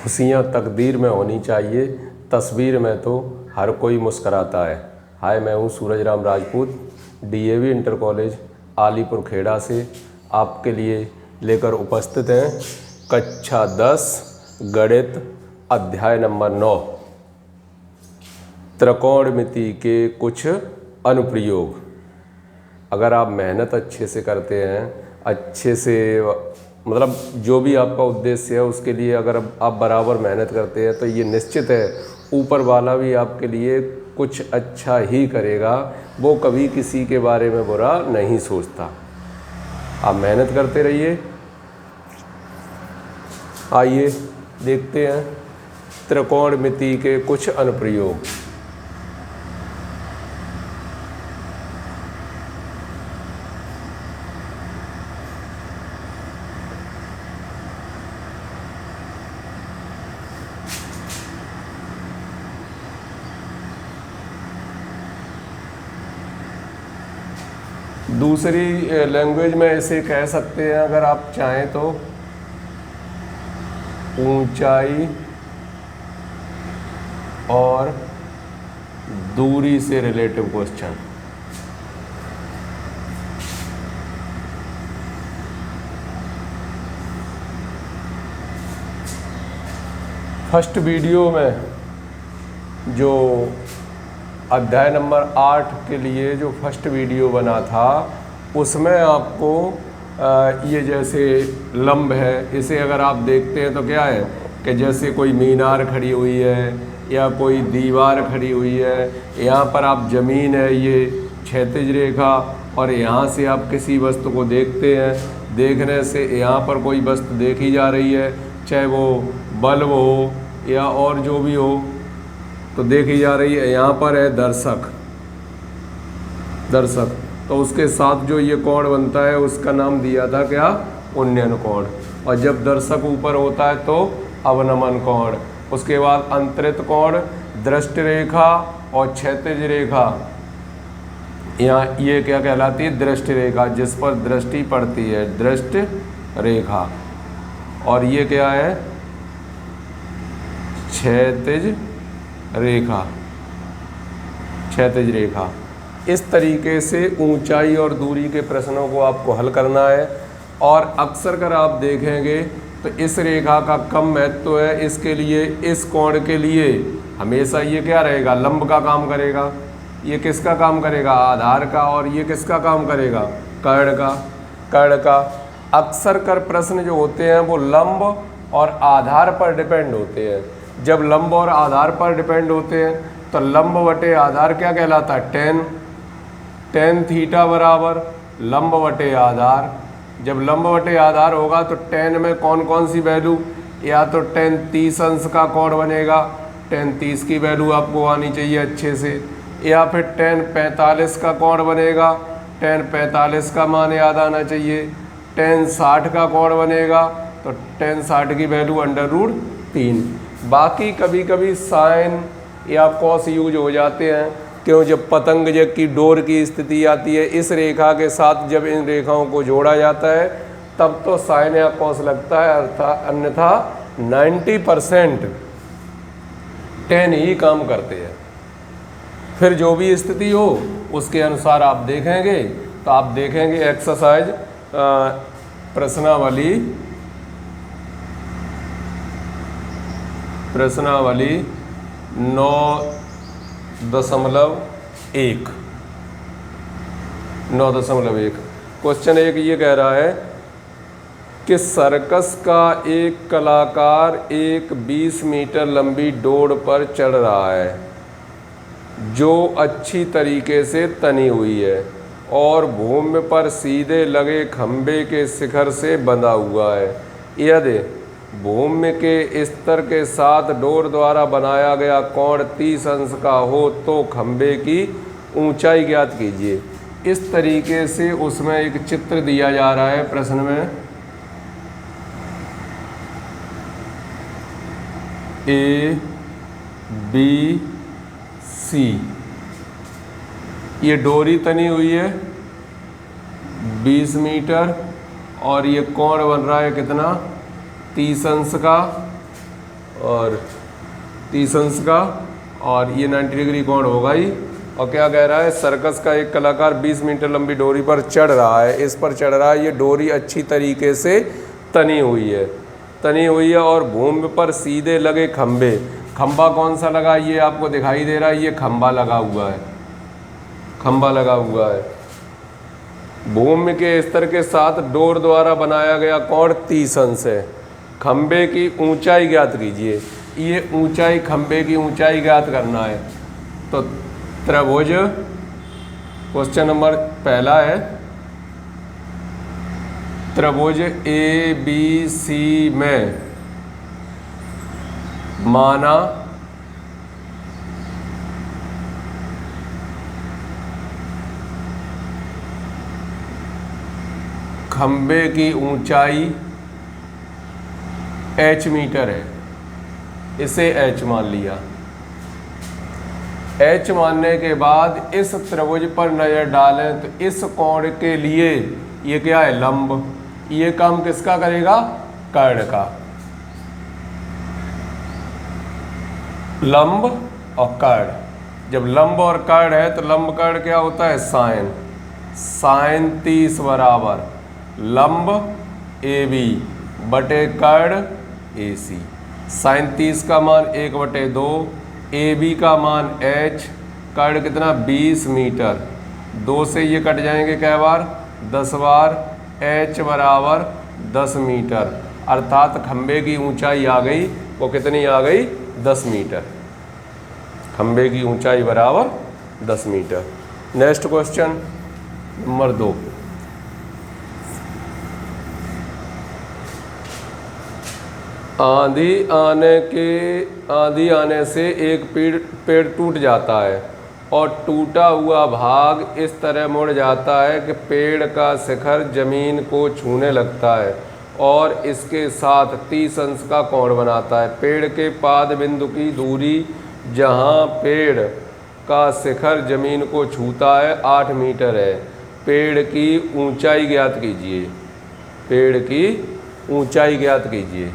खुशियाँ तकदीर में होनी चाहिए, तस्वीर में तो हर कोई मुस्कराता है। हाय, मैं हूँ Suraj Ram Rajput, DAV inter college Alipur Khera से आपके लिए लेकर उपस्थित हैं कक्षा 10 गणित अध्याय नंबर 9 त्रिकोणमिति के कुछ अनुप्रयोग। अगर आप मेहनत अच्छे से करते हैं, अच्छे से मतलब जो भी आपका उद्देश्य है उसके लिए अगर आप बराबर मेहनत करते हैं तो ये निश्चित है ऊपर वाला भी आपके लिए कुछ अच्छा ही करेगा। वो कभी किसी के बारे में बुरा नहीं सोचता। आप मेहनत करते रहिए। आइए देखते हैं त्रिकोणमिति के कुछ अनुप्रयोग। दूसरी लैंग्वेज में इसे कह सकते हैं अगर आप चाहें तो ऊंचाई और दूरी से रिलेटिव क्वेश्चन। फर्स्ट वीडियो में जो अध्याय नंबर 8 के लिए जो फर्स्ट वीडियो बना था उसमें आपको ये जैसे लंब है, इसे अगर आप देखते हैं तो क्या है कि जैसे कोई मीनार खड़ी हुई है या कोई दीवार खड़ी हुई है, यहाँ पर आप ज़मीन है, ये क्षैतिज रेखा, और यहाँ से आप किसी वस्तु को देखते हैं, देखने से यहाँ पर कोई वस्तु देखी जा रही है, चाहे वो बल्ब हो या और जो भी हो तो देखी जा रही है। यहाँ पर है दर्शक, तो उसके साथ जो ये कोण बनता है उसका नाम दिया था क्या, उन्नयन कोण। और जब दर्शक ऊपर होता है तो अवनमन कोण। उसके बाद अंतरित कोण, दृष्टि रेखा और क्षैतिज रेखा। यहाँ ये क्या कहलाती है, दृष्टि रेखा, जिस पर दृष्टि पड़ती है, दृष्टि रेखा। और ये क्या है, क्षैतिज रेखा, क्षैतिज रेखा। इस तरीके से ऊंचाई और दूरी के प्रश्नों को आपको हल करना है। और अक्सर कर आप देखेंगे तो इस रेखा का कम महत्व है, इसके लिए, इस कोण के लिए हमेशा ये क्या रहेगा, लंब का काम करेगा। ये किसका काम करेगा, आधार का। और ये किसका काम करेगा, कर्ण का। अक्सर कर प्रश्न जो होते हैं वो लंब और आधार पर डिपेंड होते हैं। जब लंब और आधार पर डिपेंड होते हैं तो लंब बटे आधार क्या कहलाता है, टेन थीटा बराबर लंब बटे आधार। जब लंब बटे आधार होगा तो टेन में कौन कौन सी वैल्यू, या तो टेन 30 अंश का कोण बनेगा, टेन 30 की वैल्यू आपको आनी चाहिए अच्छे से, या फिर टेन 45 का कोण बनेगा, टेन 45 का मान याद आना चाहिए, टेन 60 का कोण बनेगा तो टेन 60 की वैल्यू √3। बाकी कभी कभी साइन या कॉस यूज हो जाते हैं, क्यों, जब पतंग की डोर की स्थिति आती है इस रेखा के साथ, जब इन रेखाओं को जोड़ा जाता है तब तो साइन या कॉस लगता है, अर्थात अन्यथा 90% टेन ही काम करते हैं। फिर जो भी स्थिति हो उसके अनुसार आप देखेंगे तो आप देखेंगे एक्सरसाइज प्रश्नावली 9.1 क्वेश्चन 1 ये कह रहा है कि सर्कस का एक कलाकार एक 20 मीटर लंबी डोर पर चढ़ रहा है जो अच्छी तरीके से तनी हुई है और भूमि पर सीधे लगे खंभे के शिखर से बंधा हुआ है। यदि भूमि के स्तर के साथ डोर द्वारा बनाया गया कोण 30 अंश का हो तो खंभे की ऊंचाई ज्ञात कीजिए। इस तरीके से उसमें एक चित्र दिया जा रहा है प्रश्न में, ABC। ये डोरी तनी हुई है 20 मीटर और ये कोण बन रहा है कितना, 30 अंश का। और 30 अंश का, और ये 90 डिग्री कोण होगा ही। और क्या कह रहा है, सर्कस का एक कलाकार 20 मीटर लंबी डोरी पर चढ़ रहा है, इस पर चढ़ रहा है, ये डोरी अच्छी तरीके से तनी हुई है और भूमि पर सीधे लगे खंभे, खंभा कौन सा लगा ये आपको दिखाई दे रहा है, ये खंभा लगा हुआ है। भूमि के स्तर के साथ डोर द्वारा बनाया गया कोण 30 अंश है। खंभे की ऊंचाई ज्ञात कीजिए, ये ऊंचाई, खंभे की ऊंचाई ज्ञात करना है। तो त्रिभुज, क्वेश्चन नंबर पहला है, त्रिभुज ABC में माना खंभे की ऊंचाई h मीटर है, इसे h मान लिया। h मानने के बाद इस त्रिभुज पर नजर डालें तो इस कोण के लिए ये क्या है, लंब। ये काम किसका करेगा, कर्ण का। लंब और कर्ण, जब लंब और कर्ण है तो लंब कर्ण क्या होता है, साइन 30 बराबर लंब AB बटे कर्ण AC। साइन 30 का मान 1/2, AB का मान h, कर्ण कितना 20 मीटर, 2 से ये कट जाएंगे कै बार, 10 बार, h बराबर 10 मीटर, अर्थात खंभे की ऊंचाई आ गई, वो कितनी आ गई, 10 मीटर। खंभे की ऊंचाई बराबर 10 मीटर। नेक्स्ट क्वेश्चन नंबर 2, आंधी आने से एक पेड़ टूट जाता है और टूटा हुआ भाग इस तरह मुड़ जाता है कि पेड़ का शिखर जमीन को छूने लगता है और इसके साथ 30 अंश का कोण बनाता है। पेड़ के पाद बिंदु की दूरी जहां पेड़ का शिखर जमीन को छूता है 8 मीटर है। पेड़ की ऊंचाई ज्ञात कीजिए, पेड़ की ऊंचाई ज्ञात कीजिए।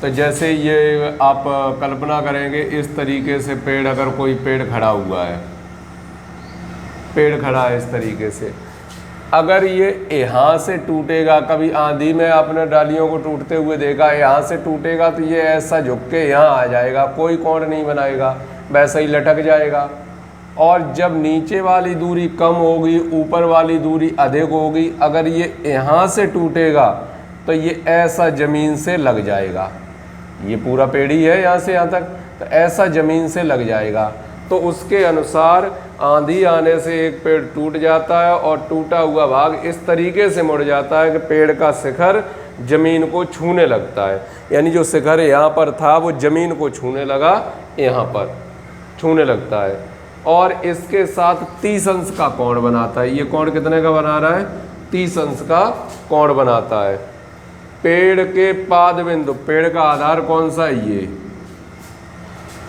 तो जैसे ये आप कल्पना करेंगे, इस तरीके से पेड़, अगर कोई पेड़ खड़ा हुआ है, पेड़ खड़ा है इस तरीके से, अगर ये यहाँ से टूटेगा, कभी आंधी में आपने डालियों को टूटते हुए देखा, यहाँ से टूटेगा तो ये ऐसा झुक के यहाँ आ जाएगा, कोई कोण नहीं बनाएगा, वैसा ही लटक जाएगा। और जब नीचे वाली दूरी कम होगी, ऊपर वाली दूरी अधिक होगी, अगर ये यहाँ से टूटेगा तो ये ऐसा ज़मीन से लग जाएगा। ये पूरा पेड़ ही है यहाँ से यहाँ तक, तो ऐसा ज़मीन से लग जाएगा। तो उसके अनुसार आंधी आने से एक पेड़ टूट जाता है और टूटा हुआ भाग इस तरीके से मुड़ जाता है कि पेड़ का शिखर ज़मीन को छूने लगता है। यानी जो शिखर यहाँ पर था वो ज़मीन को छूने लगा, यहाँ पर छूने लगता है और इसके साथ 30 अंश का कोण बनाता है। ये कोण कितने का बना रहा है, 30 अंश का कोण बनाता है। पेड़ के पाद बिंदु, पेड़ का आधार कौन सा है, ये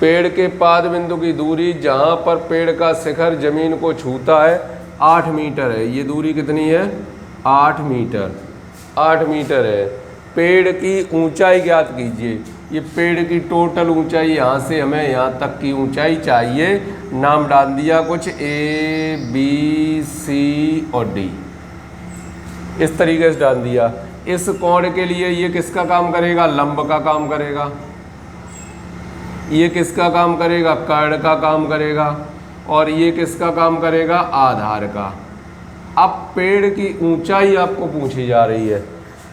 पेड़ के पाद बिंदु की दूरी जहाँ पर पेड़ का शिखर जमीन को छूता है 8 मीटर है। ये दूरी कितनी है, 8 मीटर, 8 मीटर है। पेड़ की ऊंचाई ज्ञात कीजिए। ये पेड़ की टोटल ऊंचाई, यहाँ से हमें यहाँ तक की ऊंचाई चाहिए। नाम डाल दिया कुछ A B C और D, इस तरीके से डाल दिया। इस कोण के लिए ये किसका काम करेगा, लंब का काम करेगा। ये किसका काम करेगा, कर्ण का काम करेगा। और ये किसका काम करेगा, आधार का। अब पेड़ की ऊंचाई आपको पूछी जा रही है।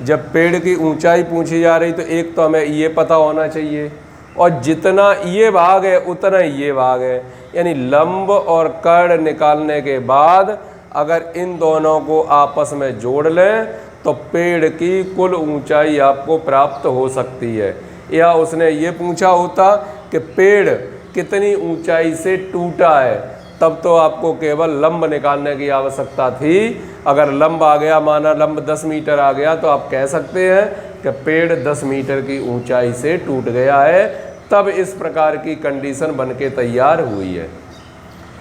जब पेड़ की ऊंचाई पूछी जा रही तो एक तो हमें ये पता होना चाहिए और जितना ये भाग है उतना ये भाग है। यानी लंब और कर्ण निकालने के बाद अगर इन दोनों को आपस में जोड़ लें तो पेड़ की कुल ऊंचाई आपको प्राप्त हो सकती है। या उसने ये पूछा होता कि पेड़ कितनी ऊंचाई से टूटा है, तब तो आपको केवल लंब निकालने की आवश्यकता थी। अगर लंब आ गया, माना लंब 10 मीटर आ गया, तो आप कह सकते हैं कि पेड़ 10 मीटर की ऊंचाई से टूट गया है। तब इस प्रकार की कंडीशन बनके तैयार हुई है।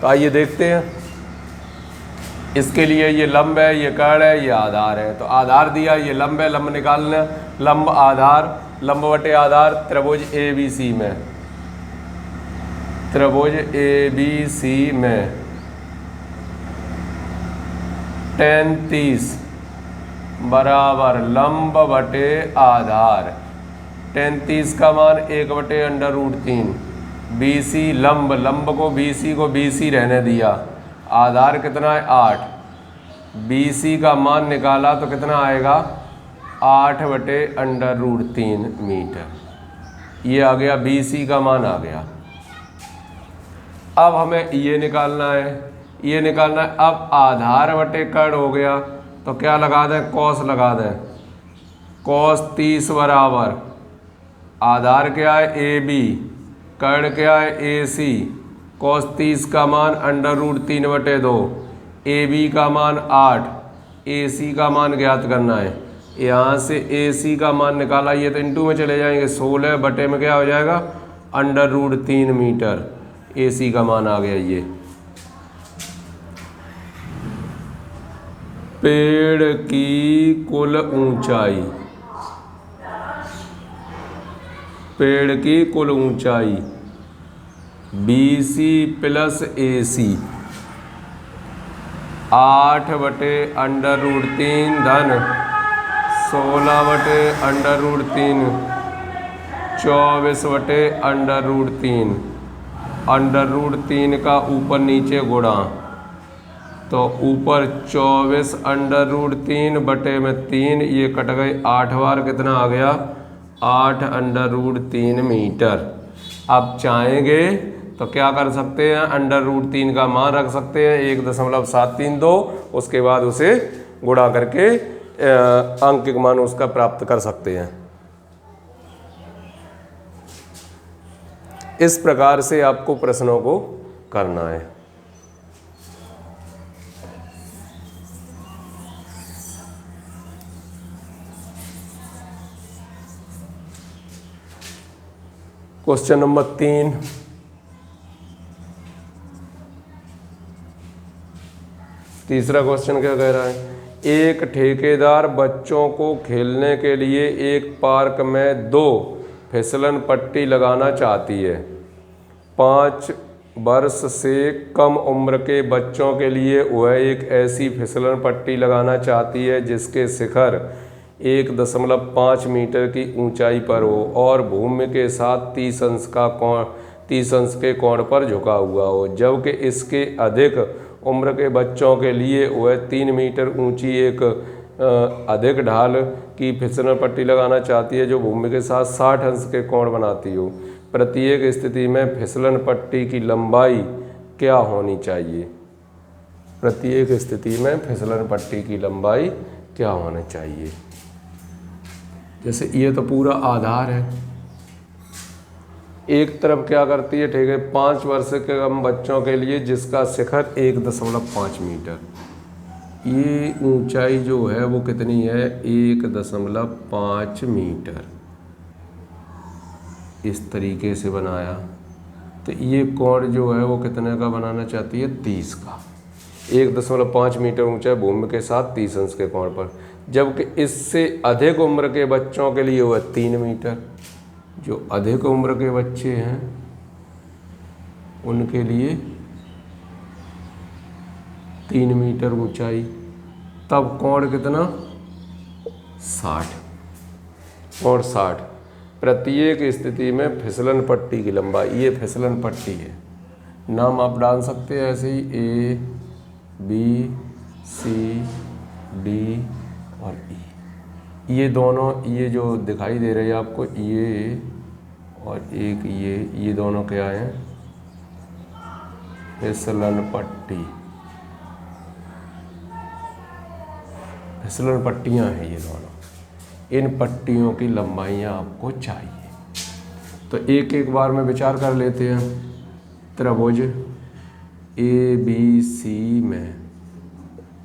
तो आइए देखते हैं इसके लिए ये लंब है, ये कर्ण है, ये आधार है। तो आधार दिया, ये लंब है, लंब निकालना, लंब आधार, लंब बटे आधार त्रिभुज ABC में, त्रिभुज ABC में tan 30 बराबर लंब बटे आधार, tan 30 का मान 1/√3, BC लंब, लंब को BC रहने दिया, आधार कितना है 8, BC का मान निकाला तो कितना आएगा 8/√3 मीटर। ये आ गया, BC का मान आ गया। अब हमें ये निकालना है, ये निकालना है। अब आधार बटे कर्ण हो गया तो क्या लगा दें, कॉस लगा दें, cos 30 बराबर आधार क्या है AB, कर्ण क्या है AC, cos 30 का मान √3/2, AB का मान 8, AC का मान ज्ञात करना है। यहाँ से AC का मान निकाला, ये तो इंटू में चले जाएंगे, 16 बटे में क्या हो जाएगा √3 मीटर, AC का मान आ गया। ये पेड़ की कुल ऊंचाई, पेड़ की कुल ऊंचाई BC प्लस AC 8/√3 धन 16/√3 24/√3, √3 का ऊपर नीचे गुणा, तो ऊपर 24/√3 बटे में 3, ये कट गए 8 बार, कितना आ गया 8/√3 मीटर। अब चाहेंगे तो क्या कर सकते हैं, √3 का मान रख सकते हैं 1.732, उसके बाद उसे गुणा करके अंकिक मान उसका प्राप्त कर सकते हैं। इस प्रकार से आपको प्रश्नों को करना है। क्वेश्चन नंबर 3, तीसरा क्वेश्चन क्या कह रहा है, एक ठेकेदार बच्चों को खेलने के लिए एक पार्क में 2 फिसलन पट्टी लगाना चाहती है। 5 वर्ष से कम उम्र के बच्चों के लिए वह एक ऐसी फिसलन पट्टी लगाना चाहती है जिसके शिखर 1.5 मीटर की ऊंचाई पर हो और भूमि के साथ 30 अंश के कोण पर झुका हुआ हो, जबकि इसके अधिक उम्र के बच्चों के लिए वह 3 मीटर ऊंची एक अधिक ढाल की फिसलन पट्टी लगाना चाहती है जो भूमि के साथ 60 अंश के कोण बनाती हो। प्रत्येक स्थिति में फिसलन पट्टी की लंबाई क्या होनी चाहिए? प्रत्येक स्थिति में फिसलन पट्टी की लंबाई क्या होनी चाहिए? जैसे ये तो पूरा आधार है, एक तरफ क्या करती है, ठीक है, 5 वर्ष के कम बच्चों के लिए जिसका शिखर 1.5 मीटर, ये ऊंचाई जो है वो कितनी है 1.5 मीटर। इस तरीके से बनाया तो ये कोण जो है वो कितने का बनाना चाहती है 30 का। 1.5 मीटर ऊंचा भूमि के साथ 30 अंश के कोण पर, जबकि इससे अधिक उम्र के बच्चों के लिए वह 3 मीटर। जो अधिक उम्र के बच्चे हैं उनके लिए 3 मीटर ऊंचाई, तब कोण कितना 60, कोण 60। प्रत्येक स्थिति में फिसलन पट्टी की लंबाई, ये फिसलन पट्टी है, नाम आप डाल सकते हैं ऐसे ही A B C D और E। ये दोनों, ये जो दिखाई दे रही है आपको, ये और एक ये दोनों क्या हैं फिसलन पट्टी, फिसलन पट्टियाँ हैं ये दोनों। इन पट्टियों की लंबाइयाँ आपको चाहिए, तो एक एक बार में विचार कर लेते हैं। त्रिभुज ABC में,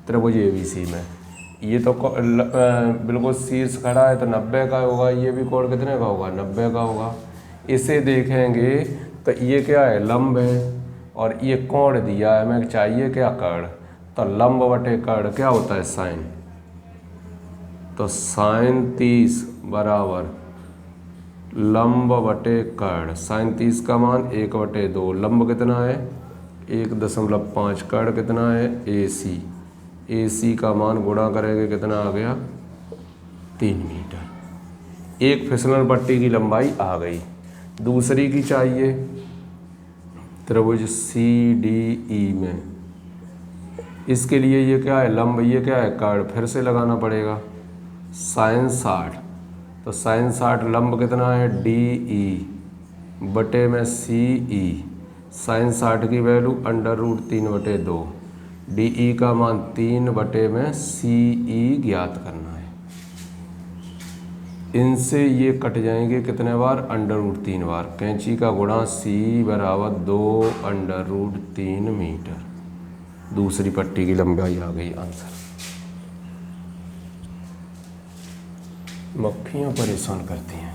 त्रिभुज ABC में ये तो बिल्कुल शीर्ष खड़ा है तो 90 का होगा, ये भी कोण कितने का होगा 90 का होगा। इसे देखेंगे तो ये क्या है लंब है और ये कोण दिया है, हमें चाहिए क्या कर्ण, तो लंब बटे कर्ण क्या होता है साइन, तो साइन 30 बराबर लंब बटे कर्ण। साइन 30 का मान 1/2, लंब कितना है 1.5, कर्ण कितना है AC, AC का मान गुणा करेंगे कितना आ गया 3 मीटर। एक फिसलन पट्टी की लंबाई आ गई। दूसरी की चाहिए त्रिभुज CDE में, इसके लिए ये क्या है लंब, ये क्या है कर्ण, फिर से लगाना पड़ेगा साइन 60, तो साइन 60 लंब कितना है DE बटे में CE, साइन 60 की वैल्यू √3/2, DE का मान 3 बटे में CE ज्ञात करना है। इनसे ये कट जाएंगे कितने बार √3 बार, कैंची का गुणा C बराबर 2√3 मीटर। दूसरी पट्टी की लंबाई आ गई आंसर। मक्खियाँ परेशान करती हैं।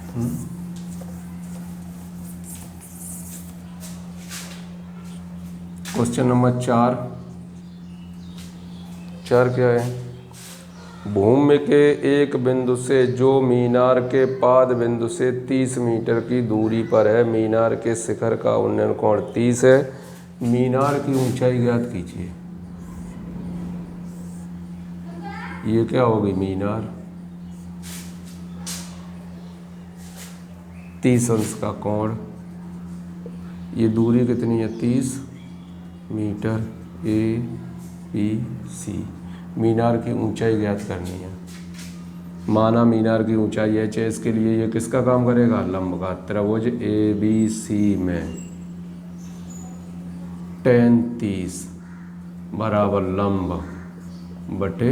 क्वेश्चन नंबर 4 क्या है, भूमि के एक बिंदु से जो मीनार के पाद बिंदु से 30 मीटर की दूरी पर है, मीनार के शिखर का उन्नयन कोण 30 है, मीनार की ऊंचाई ज्ञात कीजिए। ये क्या होगी मीनार, 30 अंश का कोण, ये दूरी कितनी है 30 मीटर, ABC। मीनार की ऊंचाई ज्ञात करनी है। माना मीनार की ऊंचाई h है, इसके लिए ये किसका काम करेगा लंब का। त्रिभुज ABC में tan 30 बराबर लंब बटे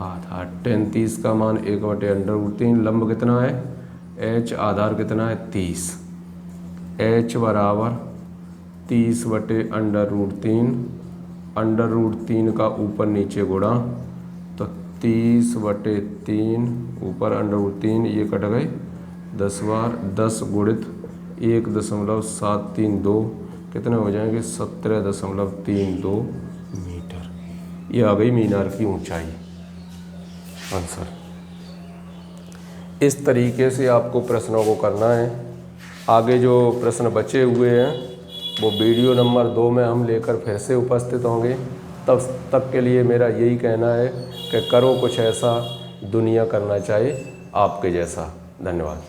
आधार, tan 30 का मान 1/√3, लंब कितना है h, आधार कितना है 30, h बराबर 30 बटे √3, √3 का ऊपर नीचे गुणा, तो 30 बटे 3 ऊपर √3, ये कट गए 10 बार, 10 गुणित 1.732 कितने हो जाएंगे 17.32 मीटर। ये आ गई मीनार की ऊंचाई आंसर। इस तरीके से आपको प्रश्नों को करना है। आगे जो प्रश्न बचे हुए हैं वो वीडियो नंबर 2 में हम लेकर फिर से उपस्थित होंगे। तब तक के लिए मेरा यही कहना है कि करो कुछ ऐसा दुनिया करना चाहे आपके जैसा। धन्यवाद।